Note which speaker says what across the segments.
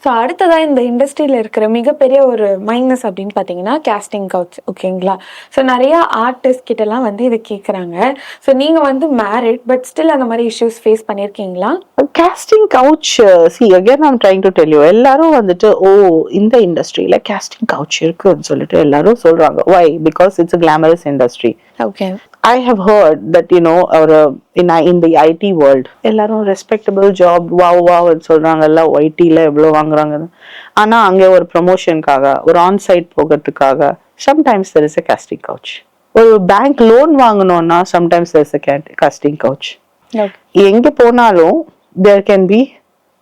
Speaker 1: So அடுத்ததா இந்த இண்டஸ்ட்ரியில இருக்கிற மிகப்பெரிய ஒரு மைனஸ் அப்படின்னு பார்த்தீங்கன்னா கேஸ்டிங் கவுச். ஓகேங்களா? ஸோ நிறைய ஆர்டிஸ்ட் கிட்டலாம் வந்து இதை கேட்குறாங்க. ஸோ நீங்க வந்து மேரிட் பட் ஸ்டில் அந்த மாதிரி இஷ்யூஸ் ஃபேஸ் பண்ணியிருக்கீங்களா?
Speaker 2: casting couch, see again I'm trying to tell you, எல்லாரும் வந்துட்டு இந்த இண்டஸ்ட்ரியில casting couch இருக்குன்னு சொல்லிட்டு எல்லாரும் சொல்றாங்க. Why? Because it's a glamorous industry.
Speaker 1: Okay.
Speaker 2: I have heard that in the IT world எல்லாரும் respectable job wow சொல்றாங்கல்ல, YT-ல எவ்வளவு வாங்குறாங்கன்னு. ஆனா அங்க ஒரு ப்ரமோஷனுக்காக ஒரு ஆன் சைட் போகிறதுக்காக sometimes there is a casting couch. ஒரு பேங்க் லோன் வாங்கணும்னா sometimes there is a casting couch. எங்க போனாலும் there can be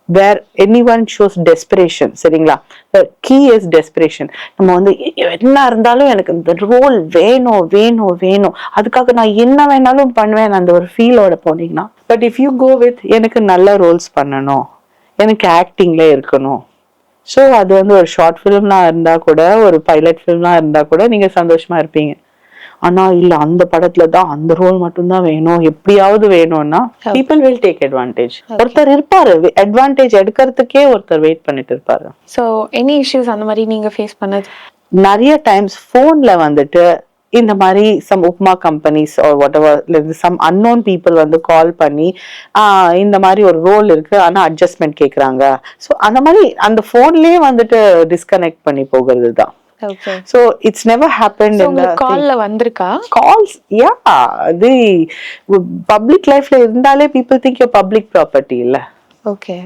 Speaker 2: where anyone shows desperation. சரிங்களா? the key is desperation. நம்ம வந்து என்ன இருந்தாலும் எனக்கு இந்த ரோல் வேணும் வேணும் வேணும், அதுக்காக நான் என்ன வேணாலும் பண்ணுவேன் அந்த ஒரு ஃபீலோட போனீங்கன்னா. But if you go with எனக்கு நல்ல ரோல்ஸ் பண்ணணும், எனக்கு ஆக்டிங்ல இருக்கணும், ஸோ அது வந்து ஒரு ஷார்ட் ஃபிலிம்லாம் இருந்தா கூட, ஒரு பைலட் ஃபிலிம்லாம் இருந்தா கூட நீங்க சந்தோஷமா இருப்பீங்க. ஆனா இல்ல அந்த படத்துல தான் அந்த ரோல் மட்டும் தான் வேணும், எப்படியாவது வேணும்னா people will take advantage. ஒருத்தர் இருப்பாரு அட்வான்டேஜ் எடுக்கிறதுக்கே, ஒருத்தர் வெயிட் பண்ணிட்டு இருப்பாரு.
Speaker 1: ஸோ எனி இஷ்யூஸ் அந்த மாதிரி நீங்க ஃபேஸ் பண்ணது?
Speaker 2: நிறைய டைம்ஸ் போன்ல வந்துட்டு இந்த மாதிரி some upma companies or whatever some unknown people வந்து கால் பண்ணி இந்த மாதிரி ஒரு ரோல் இருக்கு ஆனா அட்ஜஸ்ட்மெண்ட் கேக்குறாங்க. ஸோ அந்த மாதிரி அந்த போன்லயே வந்துட்டு டிஸ்கனெக்ட் பண்ணி போகிறது தான்.
Speaker 1: Okay.
Speaker 2: So it's never happened
Speaker 1: so
Speaker 2: in the
Speaker 1: call வந்திருக்கா?
Speaker 2: Calls, yeah. The public life la irundale people think you're public property illa.
Speaker 1: Okay.